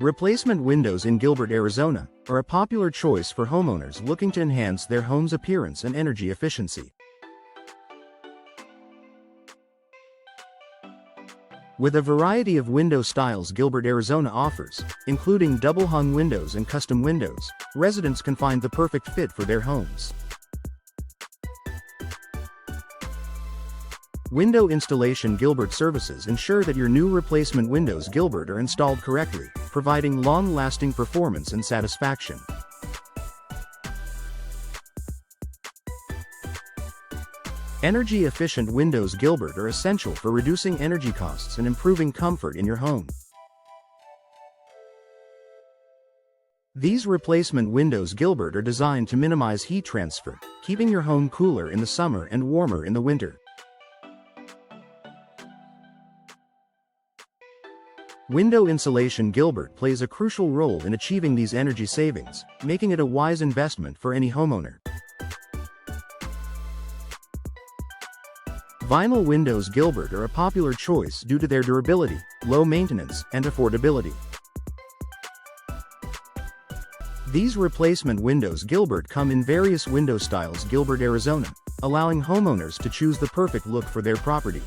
Replacement windows in Gilbert, Arizona, are a popular choice for homeowners looking to enhance their home's appearance and energy efficiency. With a variety of window styles Gilbert, Arizona offers, including double-hung windows and custom windows, residents can find the perfect fit for their homes. Window installation Gilbert services ensure that your new replacement windows Gilbert are installed correctly, providing long-lasting performance and satisfaction. Energy-efficient windows Gilbert are essential for reducing energy costs and improving comfort in your home. These replacement windows Gilbert are designed to minimize heat transfer, keeping your home cooler in the summer and warmer in the winter. Window insulation Gilbert plays a crucial role in achieving these energy savings, making it a wise investment for any homeowner. Vinyl windows Gilbert are a popular choice due to their durability, low maintenance, and affordability. These replacement windows Gilbert come in various window styles Gilbert, Arizona, allowing homeowners to choose the perfect look for their property.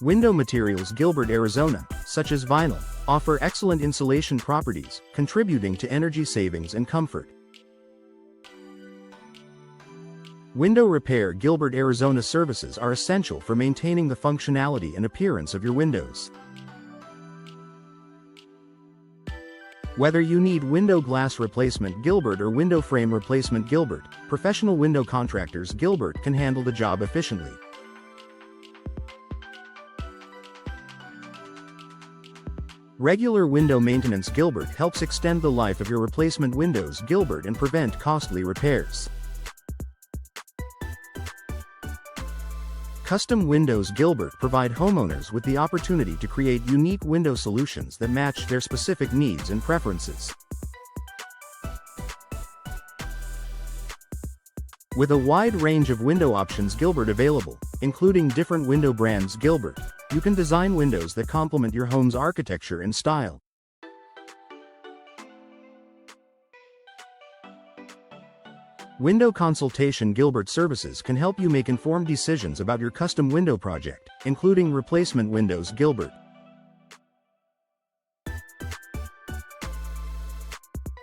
Window materials Gilbert, Arizona, such as vinyl, offer excellent insulation properties, contributing to energy savings and comfort. Window repair Gilbert, Arizona services are essential for maintaining the functionality and appearance of your windows. Whether you need window glass replacement Gilbert or window frame replacement Gilbert, professional window contractors Gilbert can handle the job efficiently. Regular window maintenance Gilbert helps extend the life of your replacement windows Gilbert and prevent costly repairs. Custom windows Gilbert provide homeowners with the opportunity to create unique window solutions that match their specific needs and preferences. With a wide range of window options Gilbert available, including different window brands Gilbert, you can design windows that complement your home's architecture and style. Window consultation Gilbert services can help you make informed decisions about your custom window project, including replacement windows Gilbert.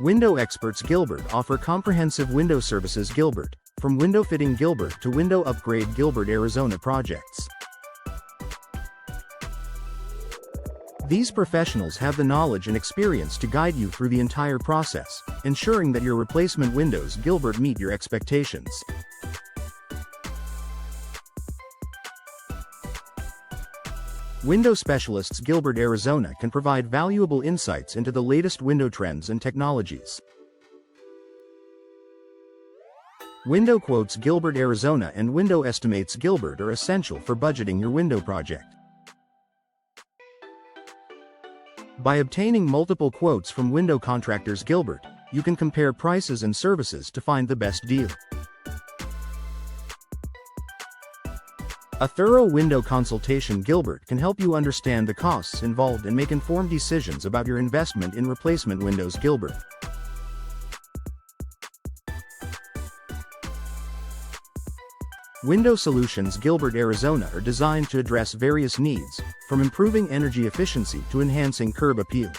Window experts Gilbert offer comprehensive window services Gilbert, from window fitting Gilbert to window upgrade Gilbert, Arizona projects. These professionals have the knowledge and experience to guide you through the entire process, ensuring that your replacement windows Gilbert meet your expectations. Window specialists Gilbert, Arizona can provide valuable insights into the latest window trends and technologies. Window quotes Gilbert, Arizona and window estimates Gilbert are essential for budgeting your window project. By obtaining multiple quotes from window contractors Gilbert, you can compare prices and services to find the best deal. A thorough window consultation Gilbert can help you understand the costs involved and make informed decisions about your investment in replacement windows Gilbert. Window solutions Gilbert, Arizona are designed to address various needs, from improving energy efficiency to enhancing curb appeal.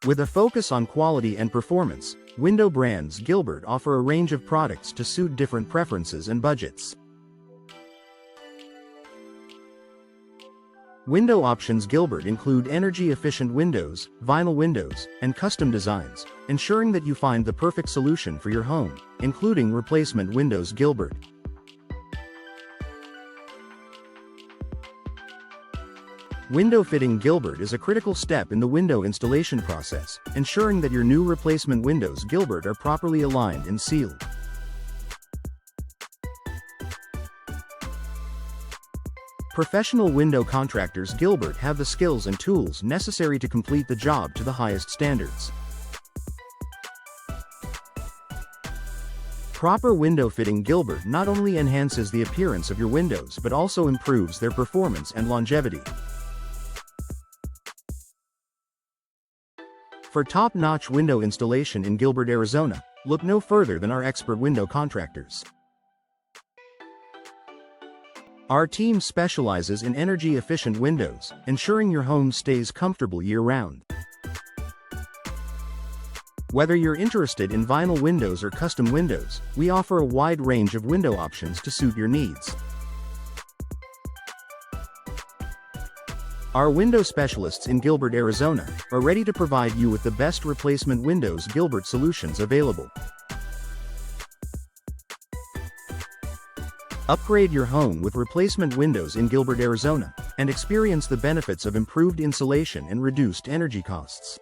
With a focus on quality and performance, window brands Gilbert offer a range of products to suit different preferences and budgets. Window options Gilbert include energy-efficient windows, vinyl windows, and custom designs, ensuring that you find the perfect solution for your home, including replacement windows Gilbert. Window fitting Gilbert is a critical step in the window installation process, ensuring that your new replacement windows Gilbert are properly aligned and sealed. Professional window contractors Gilbert have the skills and tools necessary to complete the job to the highest standards. Proper window fitting. Gilbert not only enhances the appearance of your windows but also improves their performance and longevity. For top-notch window installation in Gilbert, Arizona, look no further than our expert window contractors. Our team specializes in energy-efficient windows, ensuring your home stays comfortable year-round. Whether you're interested in vinyl windows or custom windows, we offer a wide range of window options to suit your needs. Our window specialists in Gilbert, Arizona, are ready to provide you with the best replacement windows Gilbert solutions available. Upgrade your home with replacement windows in Gilbert, Arizona, and experience the benefits of improved insulation and reduced energy costs.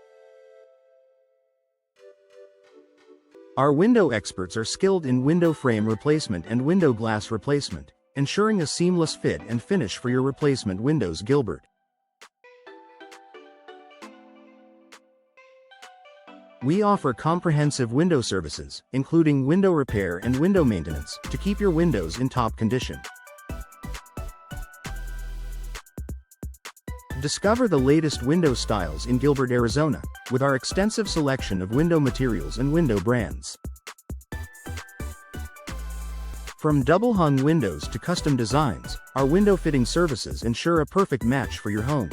Our window experts are skilled in window frame replacement and window glass replacement, ensuring a seamless fit and finish for your replacement windows. Gilbert. We offer comprehensive window services, including window repair and window maintenance, to keep your windows in top condition. Discover the latest window styles in Gilbert, Arizona, with our extensive selection of window materials and window brands. From double-hung windows to custom designs, our window fitting services ensure a perfect match for your home.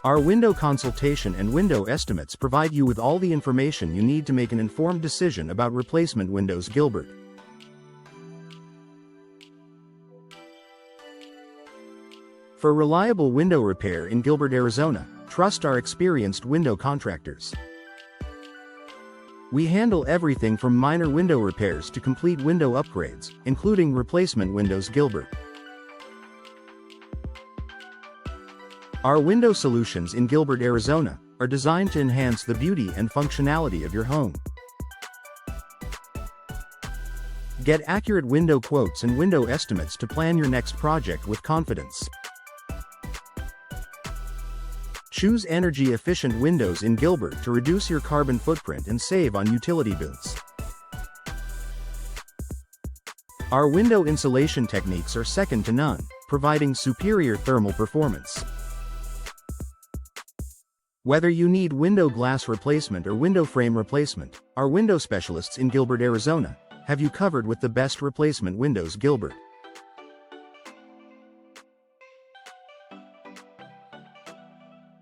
Our window consultation and window estimates provide you with all the information you need to make an informed decision about replacement windows. Gilbert. For reliable window repair in Gilbert, Arizona, trust our experienced window contractors. We handle everything from minor window repairs to complete window upgrades, including replacement windows. Gilbert. Our window solutions in Gilbert, Arizona, are designed to enhance the beauty and functionality of your home. Get accurate window quotes and window estimates to plan your next project with confidence. Choose energy-efficient windows in Gilbert to reduce your carbon footprint and save on utility bills. Our window insulation techniques are second to none, providing superior thermal performance. Whether you need window glass replacement or window frame replacement, our window specialists in Gilbert, Arizona, have you covered with the best replacement windows. Gilbert.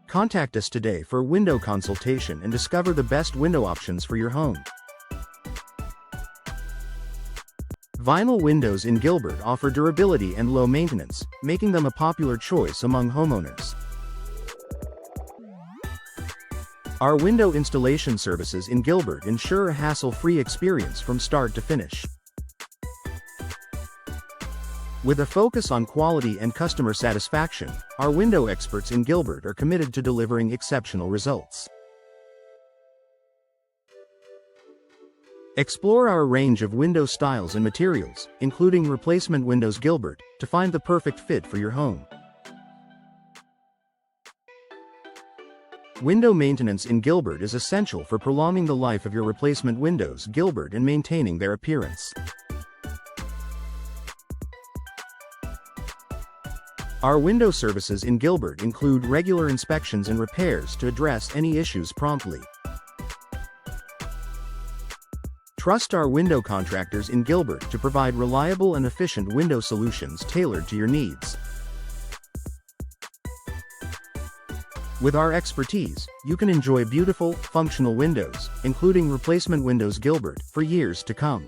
Contact us today for window consultation and discover the best window options for your home. Vinyl windows in Gilbert offer durability and low maintenance, making them a popular choice among homeowners. Our window installation services in Gilbert ensure a hassle-free experience from start to finish. With a focus on quality and customer satisfaction, our window experts in Gilbert are committed to delivering exceptional results. Explore our range of window styles and materials, including replacement windows. Gilbert, to find the perfect fit for your home. Window maintenance in Gilbert is essential for prolonging the life of your replacement windows. Gilbert, and maintaining their appearance. Our window services in Gilbert include regular inspections and repairs to address any issues promptly. Trust our window contractors in Gilbert to provide reliable and efficient window solutions tailored to your needs. With our expertise, you can enjoy beautiful, functional windows, including replacement windows. Gilbert, for years to come.